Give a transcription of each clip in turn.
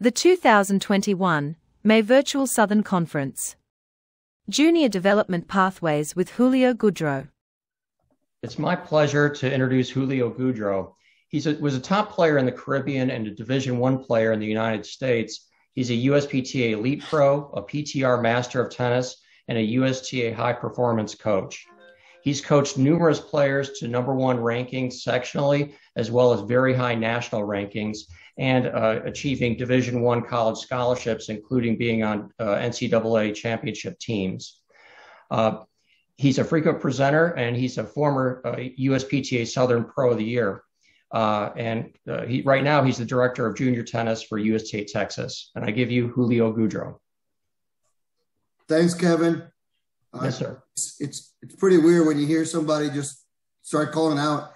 The 2021 May Virtual Southern Conference. Junior Development Pathways with Julio Godreau. It's my pleasure to introduce Julio Godreau. He was a top player in the Caribbean and a Division I player in the United States. He's a USPTA Elite Pro, a PTR Master of Tennis, and a USTA High Performance Coach. He's coached numerous players to #1 rankings sectionally, as well as very high national rankings, and achieving Division I college scholarships, including being on NCAA championship teams. He's a frequent presenter, and he's a former USPTA Southern Pro of the Year. Right now, he's the director of junior tennis for USTA Texas. And I give you Julio Godreau. Thanks, Kevin. Yes, sir. It's pretty weird when you hear somebody just start calling out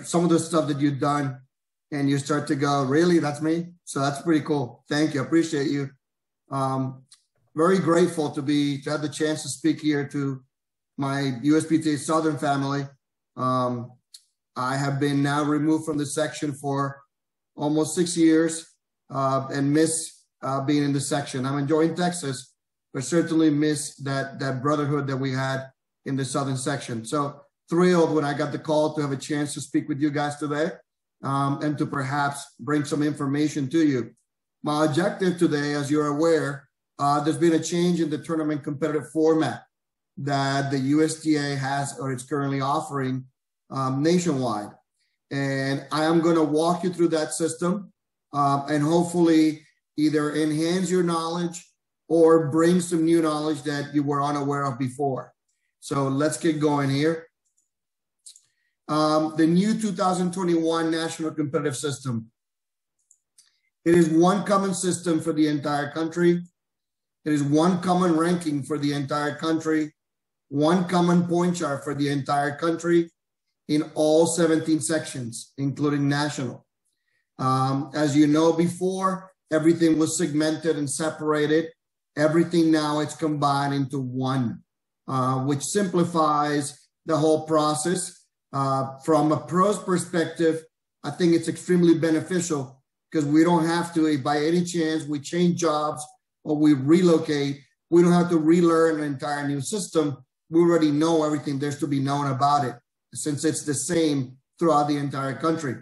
some of the stuff that you've done, and you start to go, really, that's me? So that's pretty cool. Thank you. I appreciate you. Very grateful to have the chance to speak here to my USPTA Southern family. I have been now removed from the section for almost 6 years and miss being in the section. I'm enjoying Texas, but certainly miss that brotherhood that we had in the Southern section. So thrilled when I got the call to have a chance to speak with you guys today and to perhaps bring some information to you. My objective today, as you're aware, there's been a change in the tournament competitive format that the USTA has or it's currently offering nationwide. And I am going to walk you through that system and hopefully either enhance your knowledge or bring some new knowledge that you were unaware of before. So let's get going here. The new 2021 National Competitive System. It is one common system for the entire country. It is one common ranking for the entire country, one common point chart for the entire country in all 17 sections, including national. As you know before, everything was segmented and separated. Everything now it's combined into one, which simplifies the whole process. From a pro's perspective, I think it's extremely beneficial because we don't have to, if by any chance we change jobs or we relocate, we don't have to relearn an entire new system. We already know everything there's to be known about it, since it's the same throughout the entire country.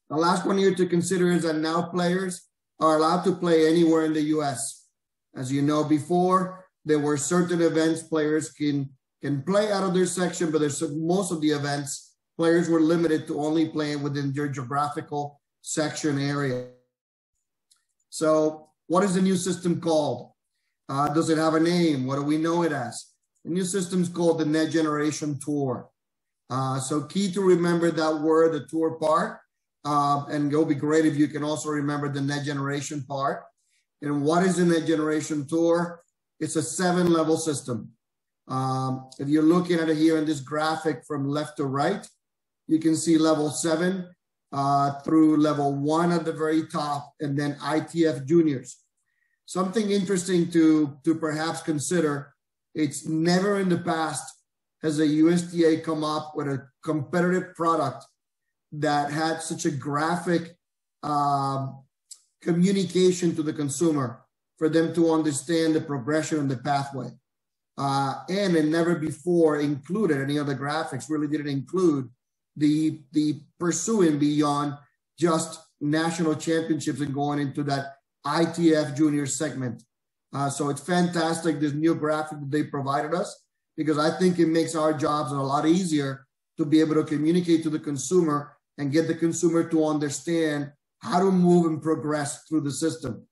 The last one here to consider is that now players are allowed to play anywhere in the US. As you know before, there were certain events players can play out of their section, but most of the events, players were limited to only playing within their geographical section area. So what is the new system called? Does it have a name? What do we know it as? The new system is called the Net Generation Tour. So key to remember that word, the tour part, and it'll be great if you can also remember the Net Generation part. And what is the Net Generation Tour? It's a 7-level system. If you're looking at it here in this graphic from left to right, you can see level 7 through level 1 at the very top, and then ITF juniors. Something interesting to perhaps consider, it's never in the past has the USTA come up with a competitive product that had such a graphic communication to the consumer for them to understand the progression and the pathway. And it never before included any of the graphics, really didn't include the pursuing beyond just national championships and going into that ITF junior segment. So it's fantastic, this new graphic that they provided us, because I think it makes our jobs a lot easier to be able to communicate to the consumer and get the consumer to understand how to move and progress through the system.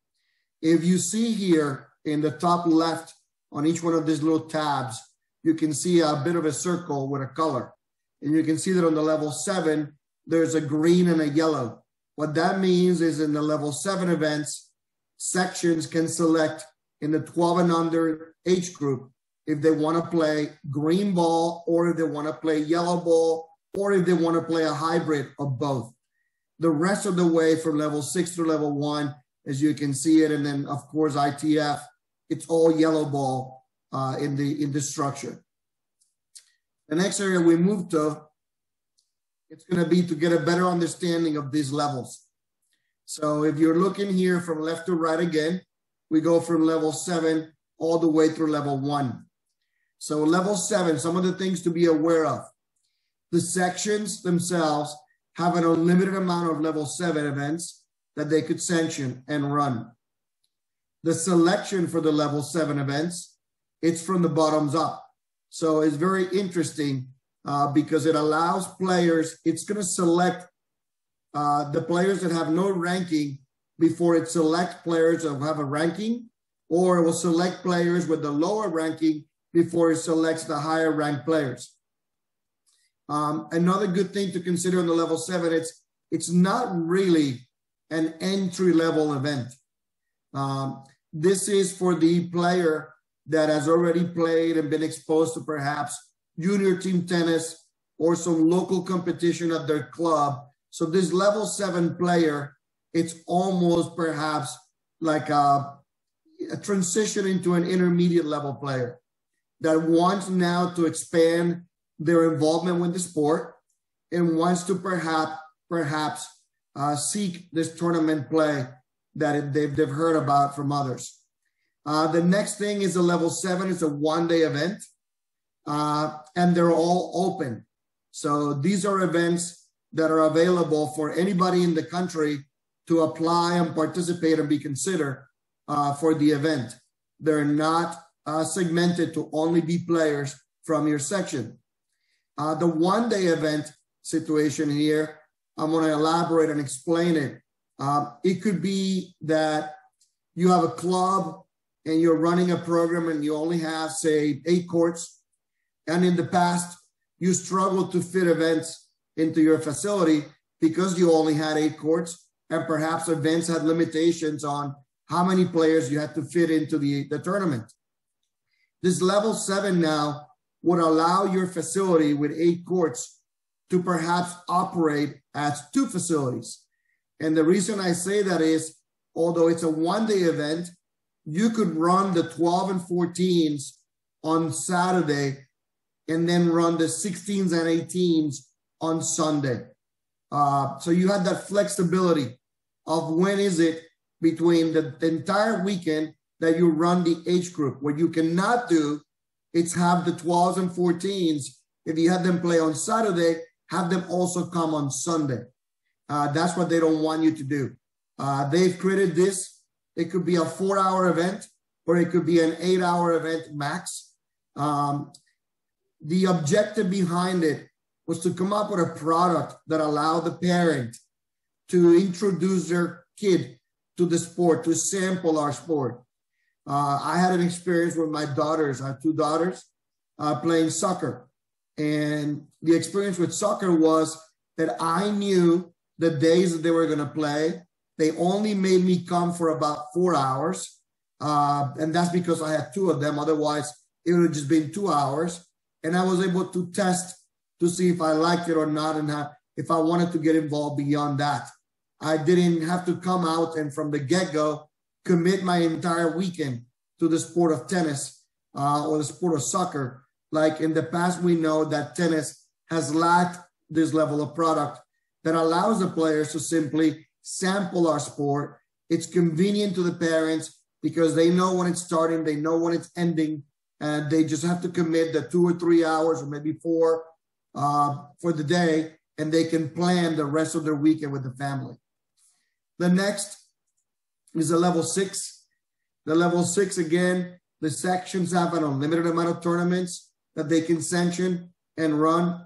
If you see here in the top left on each one of these little tabs, you can see a bit of a circle with a color. And you can see that on the level 7, there's a green and a yellow. What that means is in the level 7 events, sections can select in the 12 and under age group if they want to play green ball, or if they want to play yellow ball, or if they want to play a hybrid of both. The rest of the way from level 6 to level 1, as you can see it, and then of course ITF, it's all yellow ball in the structure. The next area we move to, it's going to be to get a better understanding of these levels. So if you're looking here from left to right again, we go from level 7 all the way through level 1. So level 7, some of the things to be aware of. The sections themselves have an unlimited amount of level 7 events that they could sanction and run. The selection for the level 7 events, it's from the bottoms up. So it's very interesting because it allows players, it's going to select the players that have no ranking before it selects players that have a ranking, or it will select players with the lower ranking before it selects the higher ranked players. Another good thing to consider on the level 7, it's not really an entry-level event. This is for the player that has already played and been exposed to perhaps junior team tennis or some local competition at their club. So this level 7 player, it's almost perhaps like a transition into an intermediate level player that wants now to expand their involvement with the sport and wants to perhaps seek this tournament play that they've heard about from others. The next thing is a level 7. It's a one-day event, and they're all open. So these are events that are available for anybody in the country to apply and participate and be considered for the event. They're not segmented to only be players from your section. The one-day event situation here, I'm going to elaborate and explain it. It could be that you have a club and you're running a program and you only have, say, 8 courts. And in the past, you struggled to fit events into your facility because you only had 8 courts, and perhaps events had limitations on how many players you had to fit into the tournament. This level 7 now would allow your facility with 8 courts to perhaps operate as 2 facilities. And the reason I say that is, although it's a one-day event, you could run the 12 and 14s on Saturday and then run the 16s and 18s on Sunday. So you had that flexibility of when is it between the entire weekend that you run the age group. What you cannot do is have the 12s and 14s, if you had them play on Saturday, have them also come on Sunday. That's what they don't want you to do. They've created this. It could be a 4-hour event, or it could be an 8-hour event max. The objective behind it was to come up with a product that allowed the parent to introduce their kid to the sport, to sample our sport. I had an experience with my daughters. I have 2 daughters playing soccer. And the experience with soccer was that I knew the days that they were going to play. They only made me come for about 4 hours. And that's because I had 2 of them. Otherwise, it would have just been 2 hours. And I was able to test to see if I liked it or not, and if I wanted to get involved beyond that. I didn't have to come out and from the get-go commit my entire weekend to the sport of tennis or the sport of soccer. Like in the past, we know that tennis has lacked this level of product that allows the players to simply sample our sport. It's convenient to the parents because they know when it's starting, they know when it's ending, and they just have to commit the 2 or 3 hours or maybe 4 for the day, and they can plan the rest of their weekend with the family. The next is a level 6. The level 6, again, the sections have an unlimited amount of tournaments that they can sanction and run.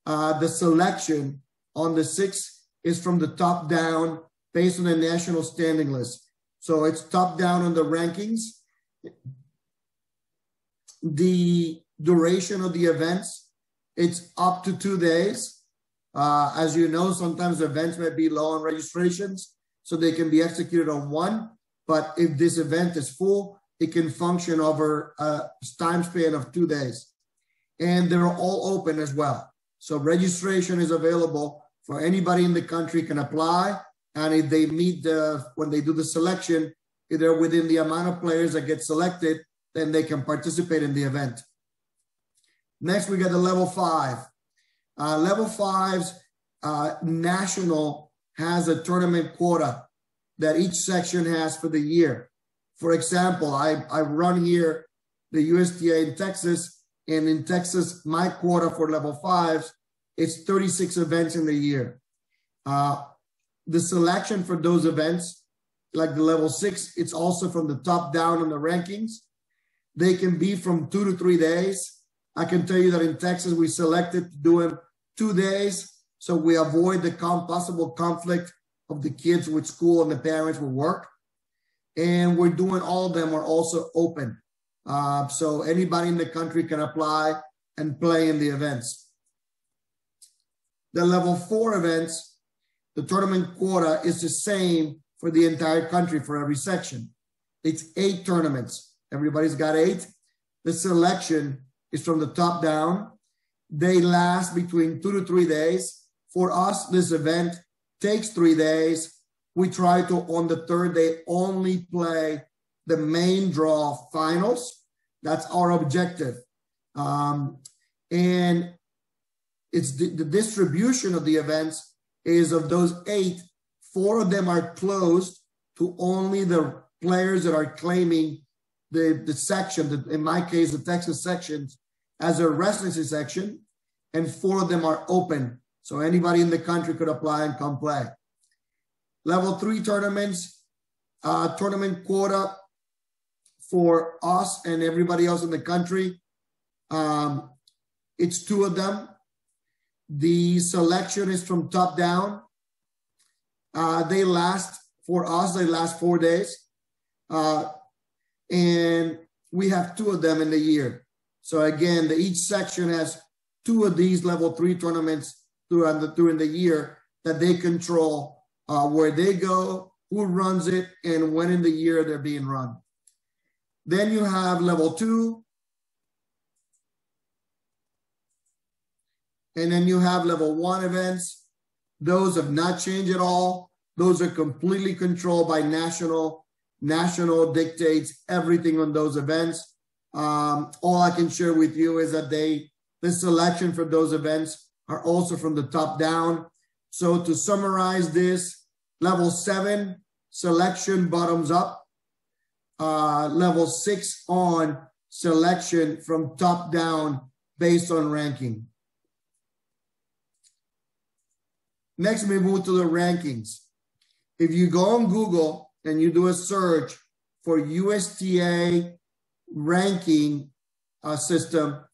The selection on the 6 is from the top down based on the national standing list. So it's top down on the rankings. The duration of the events, it's up to 2 days. As you know, sometimes events may be low on registrations, so they can be executed on 1. But if this event is full, it can function over a time span of 2 days. And they're all open as well. So registration is available for anybody in the country can apply. And if they meet when they do the selection, if they're within the amount of players that get selected, then they can participate in the event. Next, we got the level 5. Level 5's national has a tournament quota that each section has for the year. For example, I run here the USTA in Texas, and in Texas, my quota for level 5s, it's 36 events in the year. The selection for those events, like the level 6, it's also from the top down on the rankings. They can be from 2 to 3 days. I can tell you that in Texas, we selected to do them 2 days, so we avoid the possible conflict of the kids with school and the parents with work. And we're doing all of them are also open. So anybody in the country can apply and play in the events. The level 4 events, the tournament quota is the same for the entire country for every section. It's 8 tournaments. Everybody's got 8. The selection is from the top down. They last between 2 to 3 days. For us, this event takes 3 days. We try to, on the 3rd day, only play the main draw finals. That's our objective. And it's the distribution of the events is of those 8, 4 of them are closed to only the players that are claiming the section, in my case, the Texas sections, as a residency section, and 4 of them are open. So anybody in the country could apply and come play. Level 3 tournaments, tournament quota for us and everybody else in the country. It's 2 of them. The selection is from top down. They last, for us, they last 4 days. And we have 2 of them in the year. So again, each section has 2 of these level 3 tournaments during the year that they control where they go, who runs it, and when in the year they're being run. Then you have level 2. And then you have level 1 events. Those have not changed at all. Those are completely controlled by national dictates everything on those events. All I can share with you is that the selection for those events are also from the top down. So to summarize this, level 7, selection bottoms up. Level 6 on, selection from top down based on ranking. Next, we move to the rankings. If you go on Google and you do a search for USTA ranking system,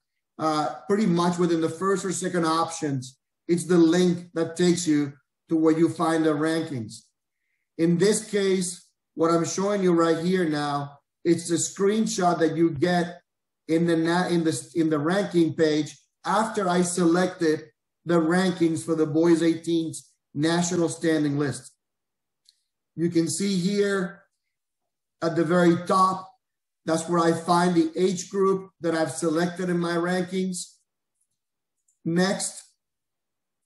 pretty much within the first or second options, it's the link that takes you to where you find the rankings. In this case, what I'm showing you right here now, it's the screenshot that you get in the ranking page after I selected the rankings for the boys 18's national standing list. You can see here at the very top, that's where I find the age group that I've selected in my rankings. Next,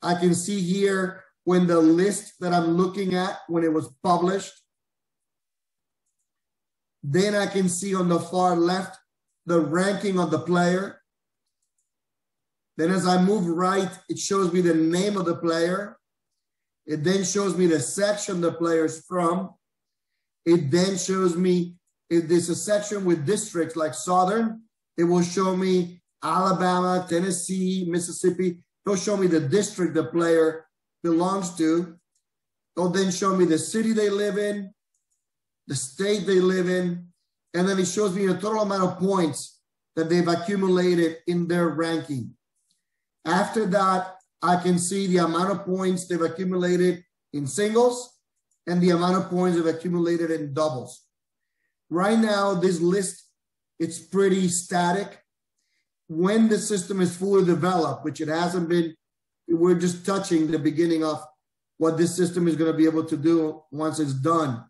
I can see here when the list that I'm looking at, when it was published. Then I can see on the far left, the ranking of the player. Then as I move right, it shows me the name of the player. It then shows me the section the player's from. It then shows me if there's a section with districts like Southern, it will show me Alabama, Tennessee, Mississippi. It'll show me the district the player belongs to. It'll then show me the city they live in, the state they live in, and then it shows me the total amount of points that they've accumulated in their ranking. After that, I can see the amount of points they've accumulated in singles and the amount of points they've accumulated in doubles. Right now, this list, it's pretty static. When the system is fully developed, which it hasn't been, we're just touching the beginning of what this system is going to be able to do once it's done.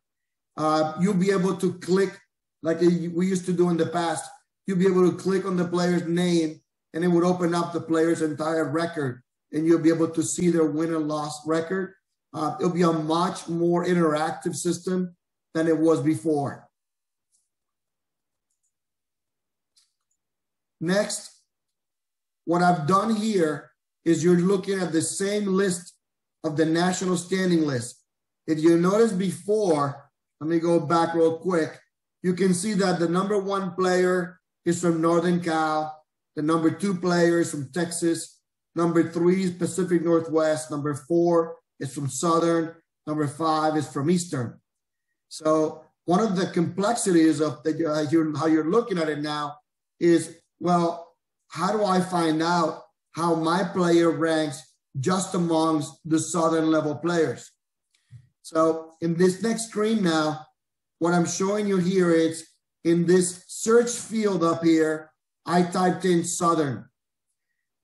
You'll be able to click, like we used to do in the past, you'll be able to click on the player's name and it would open up the player's entire record and you'll be able to see their win and loss record. It'll be a much more interactive system than it was before. Next, what I've done here is you're looking at the same list of the national standing list. If you notice before, let me go back real quick. You can see that the number 1 player is from Northern Cal. The number 2 player is from Texas. Number 3 is Pacific Northwest. Number 4 is from Southern. Number 5 is from Eastern. So one of the complexities of how you're looking at it now is, well, how do I find out how my player ranks just amongst the Southern level players? So in this next screen now, what I'm showing you here is in this search field up here, I typed in Southern.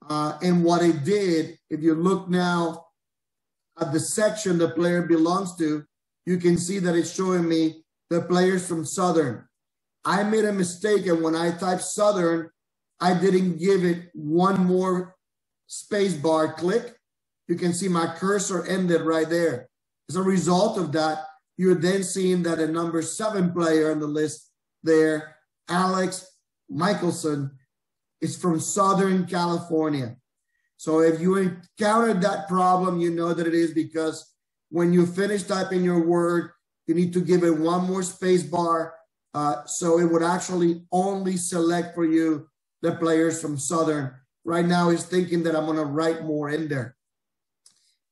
And what it did, if you look now at the section the player belongs to, you can see that it's showing me the players from Southern. I made a mistake, and when I typed Southern, I didn't give it one more space bar click. You can see my cursor ended right there. As a result of that, you're then seeing that a number 7 player on the list there, Alex Michelson, is from Southern California. So if you encountered that problem, you know that it is because when you finish typing your word, you need to give it one more space bar. So it would actually only select for you the players from Southern. Right now it's thinking that I'm going to write more in there.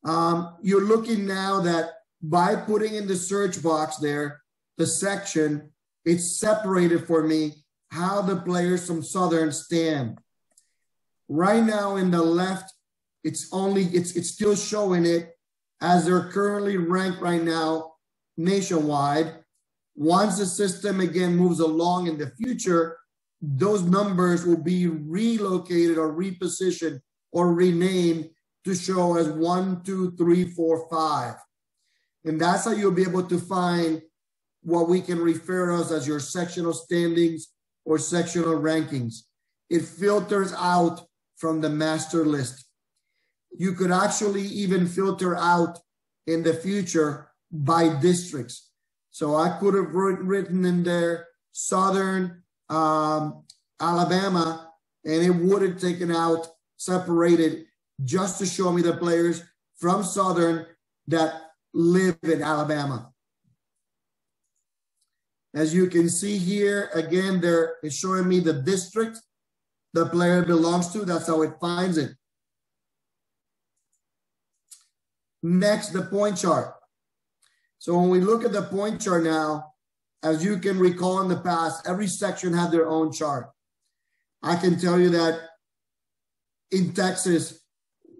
You're looking now that by putting in the search box there, the section, it's separated for me how the players from Southern stand. Right now in the left, it's still showing it as they're currently ranked right now nationwide. Once the system again moves along in the future, those numbers will be relocated or repositioned or renamed to show as 1, 2, 3, 4, 5. And that's how you'll be able to find what we can refer to as your sectional standings or sectional rankings. It filters out from the master list. You could actually even filter out in the future by districts. So I could have written in there Southern Alabama, and it would have taken out, separated, just to show me the players from Southern that live in Alabama. As you can see here, again, there is showing me the district the player belongs to. That's how it finds it. Next, the point chart. So when we look at the point chart now, as you can recall in the past, every section had their own chart. I can tell you that in Texas,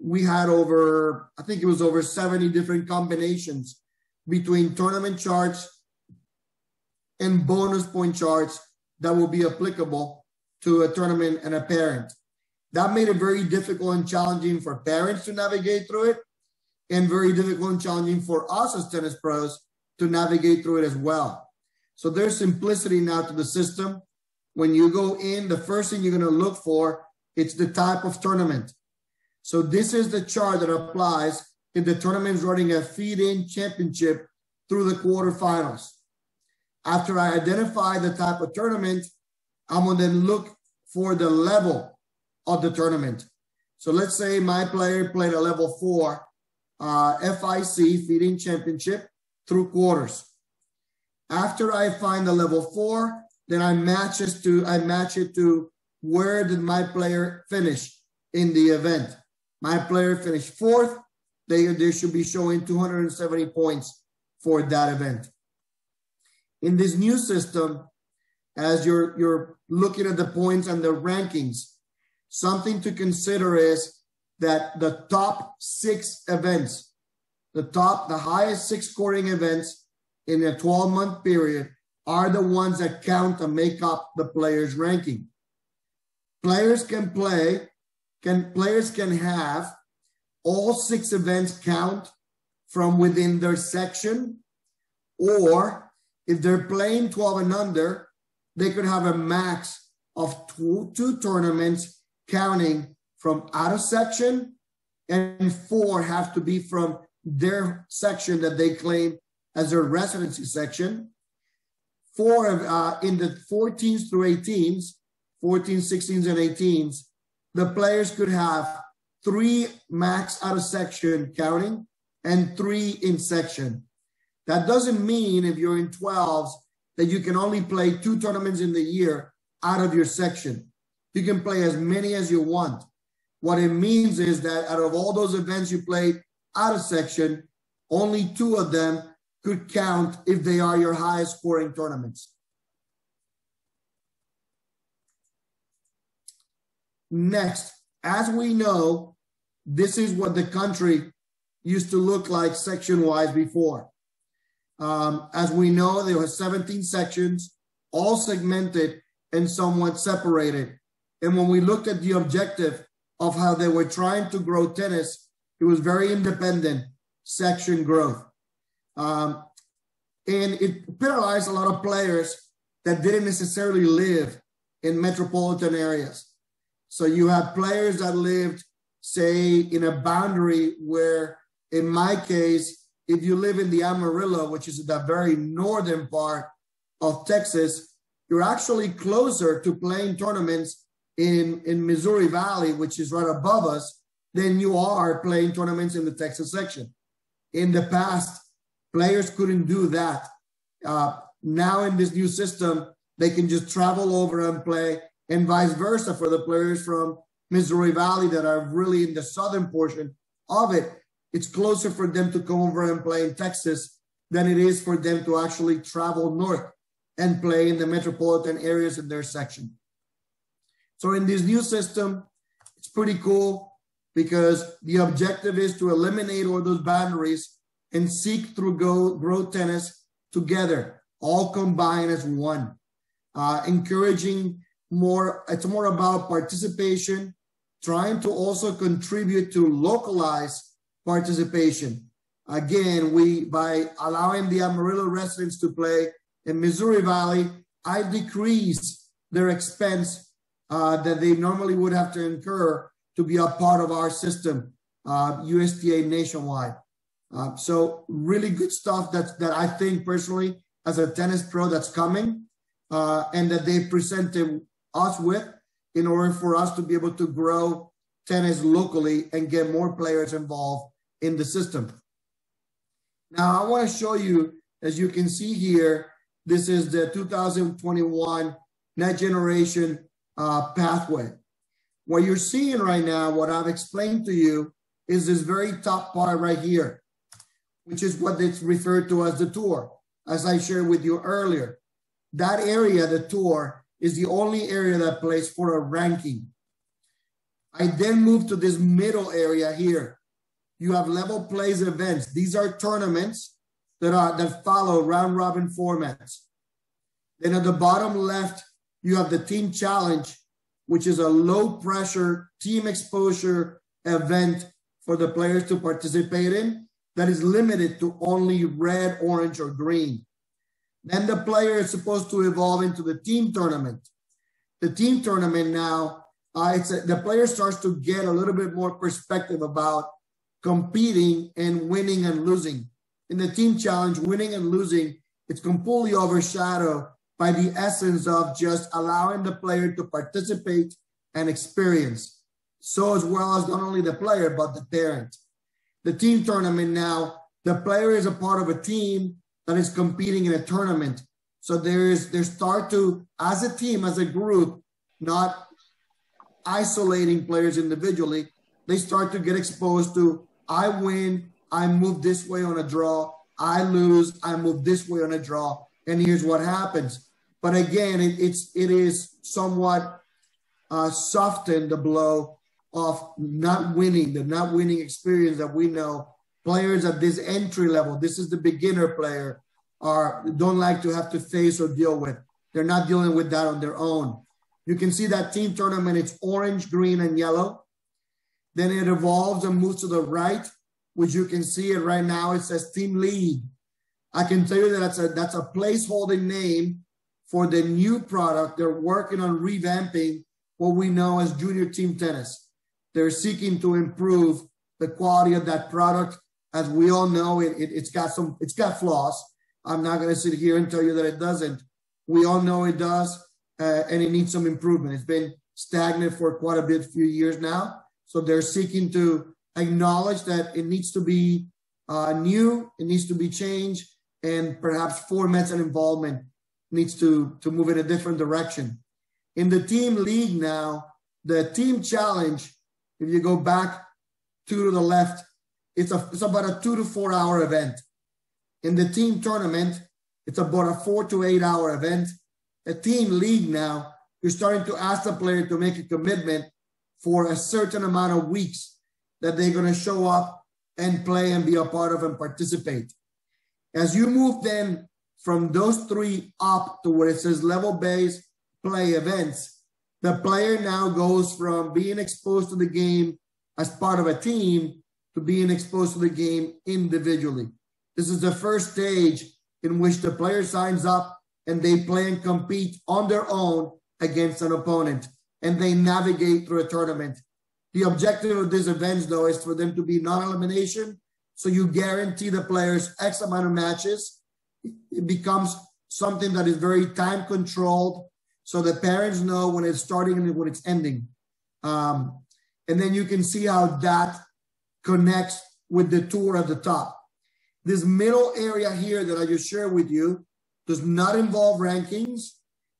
we had over, I think it was over 70 different combinations between tournament charts and bonus point charts that will be applicable to a tournament and a parent. That made it very difficult and challenging for parents to navigate through it, and very difficult and challenging for us as tennis pros to navigate through it as well. So there's simplicity now to the system. When you go in, the first thing you're going to look for, it's the type of tournament. So this is the chart that applies if the tournament is running a feed-in championship through the quarterfinals. After I identify the type of tournament, I'm going to then look for the level of the tournament. So let's say my player played a level 4 FIC feed-in championship through quarters. After I find the level 4, then I match it to where did my player finish in the event. My player finished 4th. They should be showing 270 points for that event. In this new system, as you're looking at the points and the rankings, something to consider is that the top 6 events, the highest 6 scoring events in a 12-month period are the ones that count and make up the player's ranking. Players can have all 6 events count from within their section, or if they're playing 12 and under, they could have a max of two tournaments counting from out of section, and 4 have to be from their section that they claim as their residency section. 4 in the 14s through 18s, 14s, 16s, and 18s, the players could have 3 max out of section counting and 3 in section. That doesn't mean if you're in 12s that you can only play 2 tournaments in the year out of your section. You can play as many as you want. What it means is that out of all those events you played out of section, only 2 of them could count if they are your highest scoring tournaments. Next, as we know, this is what the country used to look like section-wise before. As we know, there were 17 sections, all segmented and somewhat separated. And when we looked at the objective of how they were trying to grow tennis, it was very independent section growth. And it penalized a lot of players that didn't necessarily live in metropolitan areas. So you have players that lived, say, in a boundary where, in my case, if you live in the Amarillo, which is the very northern part of Texas, you're actually closer to playing tournaments in Missouri Valley, which is right above us, than you are playing tournaments in the Texas section. In the past, players couldn't do that. Now in this new system, they can just travel over and play, and vice versa for the players from Missouri Valley that are really in the southern portion of it. It's closer for them to come over and play in Texas than it is for them to actually travel north and play in the metropolitan areas in their section. So in this new system, it's pretty cool because the objective is to eliminate all those boundaries and seek through grow tennis together, all combined as one. Encouraging more, it's more about participation, trying to also contribute to localized participation. Again, by allowing the Amarillo residents to play in Missouri Valley, I decrease their expense that they normally would have to incur to be a part of our system, USTA nationwide. So really good stuff that I think personally as a tennis pro that's coming and that they presented us with in order for us to be able to grow tennis locally and get more players involved in the system. Now I want to show you, as you can see here, this is the 2021 Net Generation pathway. What you're seeing right now, what I've explained to you, is this very top part right here, which is what it's referred to as the tour. As I shared with you earlier, that area, the tour, is the only area that plays for a ranking. I then move to this middle area here. You have level plays events. These are tournaments that follow round robin formats. Then at the bottom left, you have the team challenge, which is a low pressure team exposure event for the players to participate in that is limited to only red, orange, or green. Then the player is supposed to evolve into the team tournament. The team tournament now, the player starts to get a little bit more perspective about competing and winning and losing. In the team challenge, winning and losing, it's completely overshadowed by the essence of just allowing the player to participate and experience. So as well as not only the player, but the parent. The team tournament now, the player is a part of a team that is competing in a tournament. So they start to, as a team, as a group, not isolating players individually, they start to get exposed to, I win, I move this way on a draw, I lose, I move this way on a draw, and here's what happens. But again, it is somewhat softened the blow of not winning, the not winning experience that we know players at this entry level, this is the beginner player, don't like to have to face or deal with. They're not dealing with that on their own. You can see that team tournament, it's orange, green, and yellow. Then it evolves and moves to the right, which you can see it right now. It says Team League. I can tell you that that's a placeholder name for the new product. They're working on revamping what we know as junior team tennis. They're seeking to improve the quality of that product. As we all know, it's got flaws. I'm not going to sit here and tell you that it doesn't. We all know it does, and it needs some improvement. It's been stagnant for quite a few years now. So they're seeking to acknowledge that it needs to be new, it needs to be changed, and perhaps formats and involvement needs to move in a different direction. In the team league now, the team challenge, if you go back to the left, it's about a 2 to 4 hour event. In the team tournament, it's about a 4 to 8 hour event. A team league now, you're starting to ask the player to make a commitment for a certain amount of weeks that they're going to show up and play and be a part of and participate. As you move then from those three up to where it says level-based play events, the player now goes from being exposed to the game as part of a team to being exposed to the game individually. This is the first stage in which the player signs up and they play and compete on their own against an opponent, and they navigate through a tournament. The objective of these events, though, is for them to be non-elimination, so you guarantee the players X amount of matches. It becomes something that is very time-controlled, so the parents know when it's starting and when it's ending. And then you can see how that connects with the tour at the top. This middle area here that I just shared with you does not involve rankings.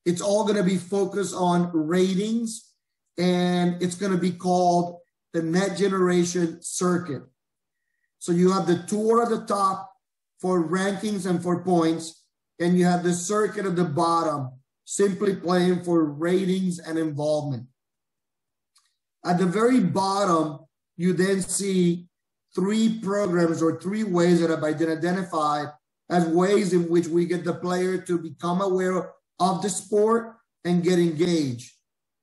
It's all going to be focused on ratings, and it's going to be called the Net Generation Circuit. So you have the tour at the top for rankings and for points, and you have the circuit at the bottom, simply playing for ratings and involvement. At the very bottom, you then see 3 programs or 3 ways that have been identified as ways in which we get the player to become aware of the sport and get engaged.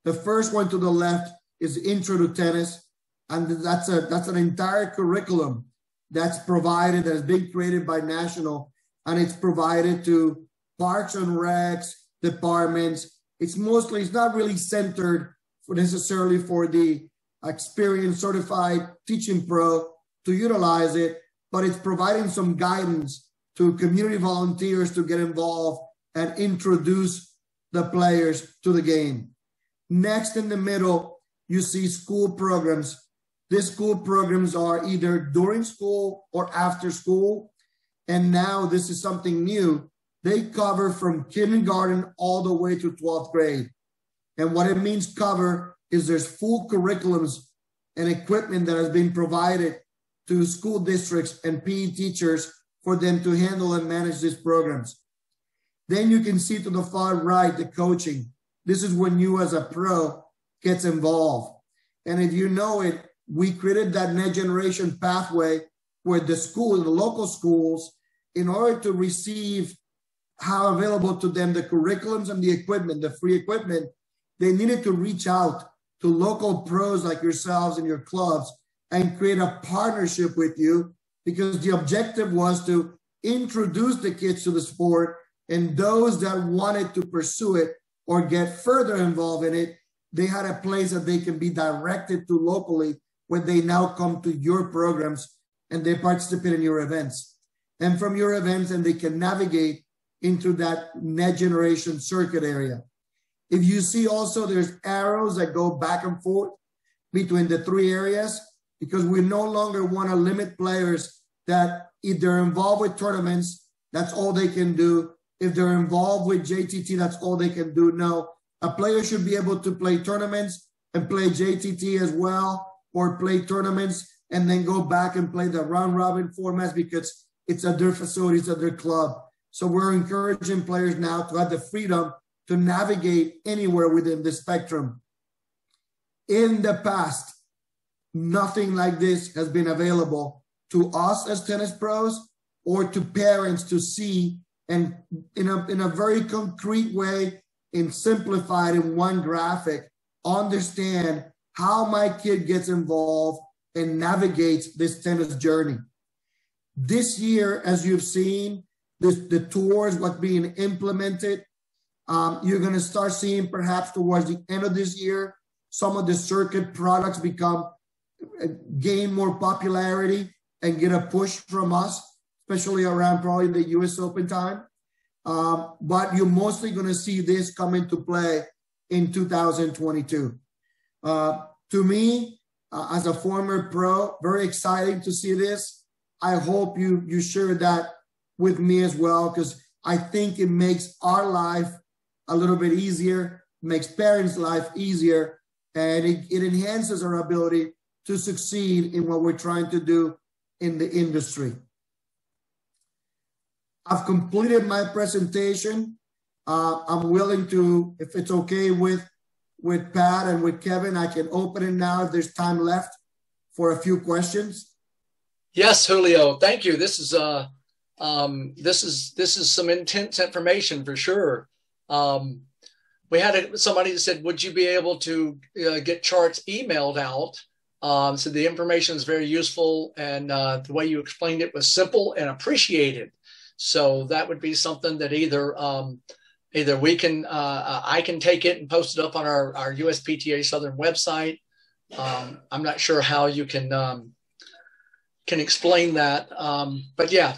The first one to the left is Intro to Tennis, and that's an entire curriculum that's provided, that has been created by National, and it's provided to parks and recs, departments. It's not really centered necessarily for the experienced certified teaching pro to utilize it, but it's providing some guidance to community volunteers to get involved and introduce the players to the game. Next in the middle, you see school programs. These school programs are either during school or after school. And now this is something new. They cover from kindergarten all the way to 12th grade. And what it means cover is there's full curriculums and equipment that has been provided to school districts and PE teachers for them to handle and manage these programs. Then you can see to the far right, the coaching. This is when you as a pro gets involved. And if you know it, we created that Net Generation pathway where the local schools, in order to receive how available to them the curriculums and the equipment, the free equipment, they needed to reach out to local pros like yourselves and your clubs and create a partnership with you, because the objective was to introduce the kids to the sport, and those that wanted to pursue it or get further involved in it, they had a place that they can be directed to locally when they now come to your programs and they participate in your events. And from your events, and they can navigate into that Net Generation Circuit area. If you see also, there's arrows that go back and forth between the 3 areas, because we no longer want to limit players that if they're involved with tournaments, that's all they can do. If they're involved with JTT, that's all they can do. No, a player should be able to play tournaments and play JTT as well, or play tournaments and then go back and play the round robin formats, because it's at their facilities, at their club. So we're encouraging players now to have the freedom to navigate anywhere within the spectrum. In the past, nothing like this has been available to us as tennis pros or to parents to see, and in a very concrete way, and simplified in one graphic, understand how my kid gets involved and navigates this tennis journey. This year, as you've seen, the tours, what's being implemented, you're going to start seeing perhaps towards the end of this year, some of the circuit products gain more popularity and get a push from us, especially around probably the US Open time. But you're mostly going to see this come into play in 2022. To me, as a former pro, very exciting to see this. I hope you share that with me as well, because I think it makes our life a little bit easier, makes parents' life easier, and it enhances our ability to succeed in what we're trying to do in the industry. I've completed my presentation. I'm willing to, if it's okay with Pat and with Kevin, I can open it now if there's time left for a few questions. Yes, Julio, thank you. This is some intense information for sure. We had somebody that said, would you be able to get charts emailed out? So the information is very useful, and the way you explained it was simple and appreciated. So that would be something that either we can, I can take it and post it up on our USPTA Southern website. I'm not sure how you can explain that. But yeah,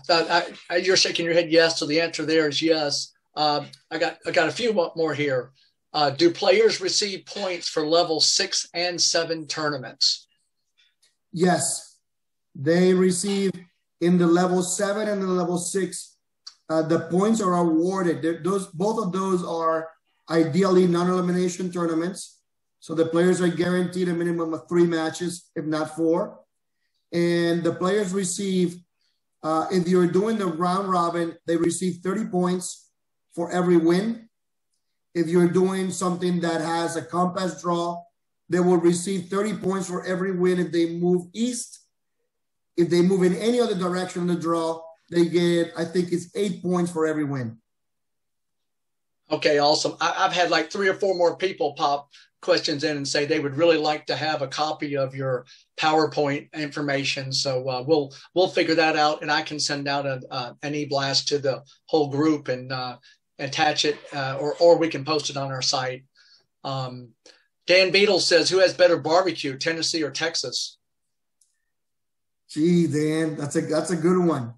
you're shaking your head yes, so the answer there is yes. I got a few more here. Do players receive points for level 6 and 7 tournaments? Yes, they receive in the level 7 and the level 6. The points are awarded. Both of those are ideally non-elimination tournaments. So the players are guaranteed a minimum of 3 matches, if not 4. And the players receive, if you're doing the round robin, they receive 30 points for every win. If you're doing something that has a compass draw, they will receive 30 points for every win if they move east. If they move in any other direction in the draw, they get, I think it's 8 points for every win. Okay, awesome. I've had like 3 or 4 more people pop questions in and say they would really like to have a copy of your PowerPoint information. So we'll figure that out, and I can send out an e-blast to the whole group and attach it, or we can post it on our site. Dan Beadle says, who has better barbecue, Tennessee or Texas? Gee, Dan, that's a good one.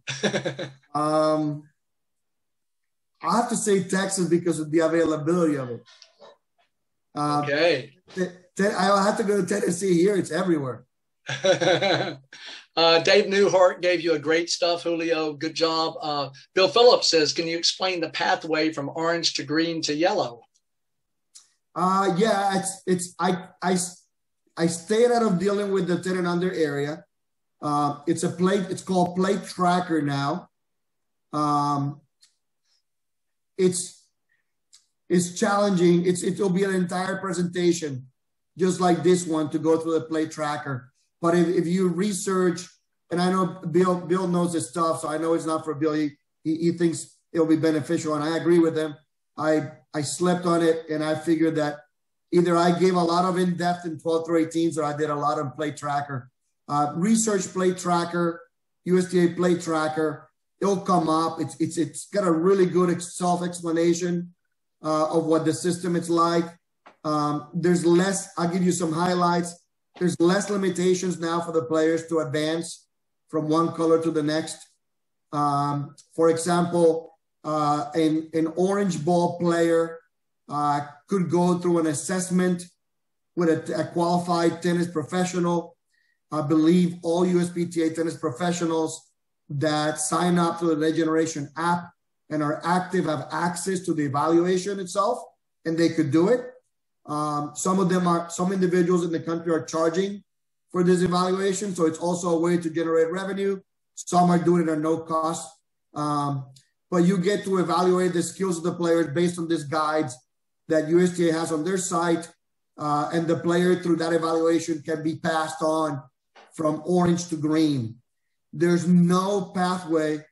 I have to say Texas because of the availability of it. Okay. I'll have to go to Tennessee here. It's everywhere. Dave Newhart gave you a great stuff, Julio. Good job. Bill Phillips says, can you explain the pathway from orange to green to yellow? Yeah, I stayed out of dealing with the 10 and under area. It's called Plate Tracker now. It's challenging. It'll be an entire presentation, just like this one, to go through the Plate Tracker. But if you research, and I know Bill knows this stuff, so I know it's not for Bill. He thinks it'll be beneficial, and I agree with him. I slept on it, and I figured that either I gave a lot of in-depth in 12 through 18s, or I did a lot on Plate Tracker. Research Plate Tracker, USDA Plate Tracker. It'll come up. It's got a really good self-explanation of what the system is like. There's less. I'll give you some highlights. There's less limitations now for the players to advance from one color to the next. For example, an orange ball player could go through an assessment with a qualified tennis professional. I believe all USPTA tennis professionals that sign up to the Lead Generation app and are active have access to the evaluation itself, and they could do it. Some individuals in the country are charging for this evaluation, so it's also a way to generate revenue. Some are doing it at no cost. But you get to evaluate the skills of the players based on these guides that USTA has on their site, and the player through that evaluation can be passed on from orange to green. There's no pathway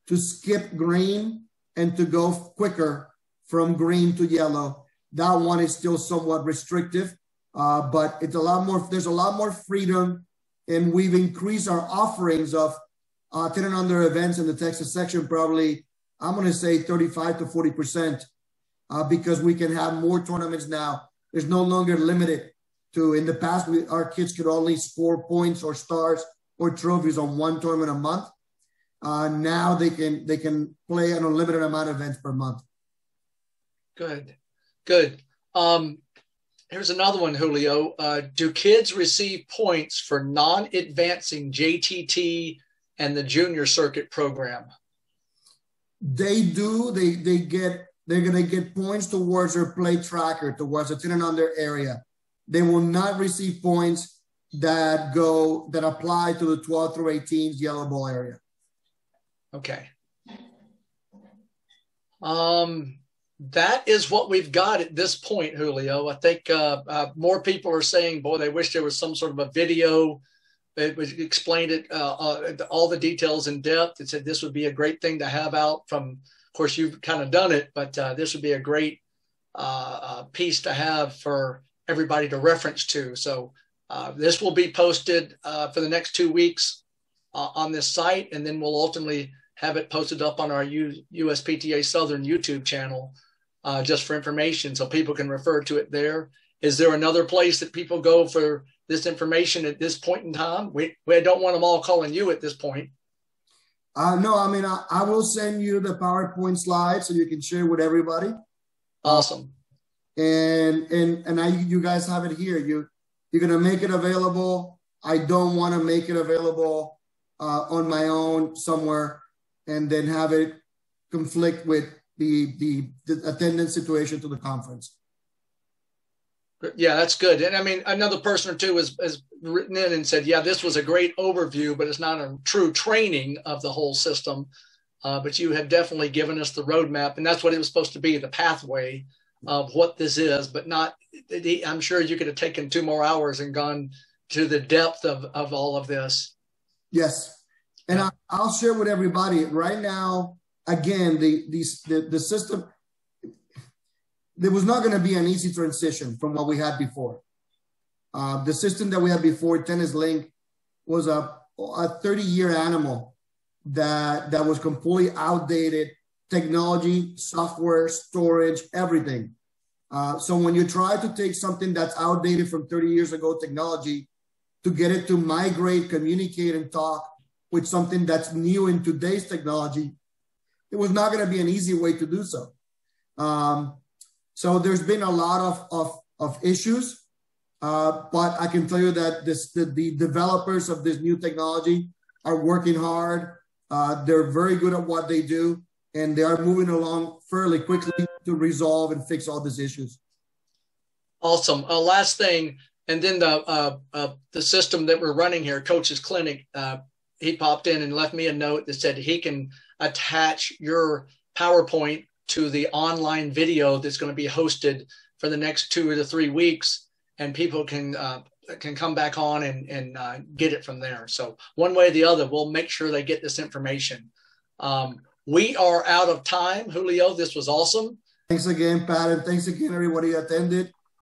to skip green and to go quicker from green to yellow. That one is still somewhat restrictive, but it's there's a lot more freedom, and we've increased our offerings of 10 and under events in the Texas section, probably, I'm going to say 35 to 40%, because we can have more tournaments now. There's no longer limited to, in the past, our kids could only score points or stars or trophies on one tournament a month. Now they can play an unlimited amount of events per month. Good. Here's another one, Julio. Do kids receive points for non-advancing JTT and the junior circuit program? They're going to get points towards their play tracker, towards the 10 and under area. They will not receive points that apply to the 12 through 18 yellow ball area. Okay. That is what we've got at this point, Julio. I think more people are saying, boy, they wish there was some sort of a video that would explain it, all the details in depth. It said this would be a great thing to have out from, of course, you've kind of done it, but this would be a great piece to have for everybody to reference to. So this will be posted for the next 2 weeks on this site, and then we'll ultimately have it posted up on our USPTA Southern YouTube channel just for information, so people can refer to it there. Is there another place that people go for this information at this point in time? We don't want them all calling you at this point. No, I mean, I will send you the PowerPoint slides so you can share with everybody. Awesome. You guys have it here. You're going to make it available. I don't want to make it available on my own somewhere and then have it conflict with the attendance situation to the conference. Yeah, that's good. And I mean, another person or two has written in and said, yeah, this was a great overview, but it's not a true training of the whole system. But you have definitely given us the roadmap, and that's what it was supposed to be, the pathway of what this is, but not, I'm sure you could have taken 2 more hours and gone to the depth of all of this. Yes. And I'll share with everybody right now, again, the system, there was not going to be an easy transition from what we had before. The system that we had before, Tennis Link, was a 30-year animal that was completely outdated, technology, software, storage, everything. So when you try to take something that's outdated from 30 years ago technology to get it to migrate, communicate, and talk with something that's new in today's technology, it was not going to be an easy way to do so. So there's been a lot of issues, but I can tell you that the developers of this new technology are working hard. They're very good at what they do, and they are moving along fairly quickly to resolve and fix all these issues. Awesome. Last thing, and then the system that we're running here, Coach's Clinic, he popped in and left me a note that said he can attach your PowerPoint to the online video that's going to be hosted for the next 2 to 3 weeks, and people can come back on and get it from there. So one way or the other, we'll make sure they get this information. We are out of time, Julio. This was awesome. Thanks again, Pat, and thanks again, everybody who attended.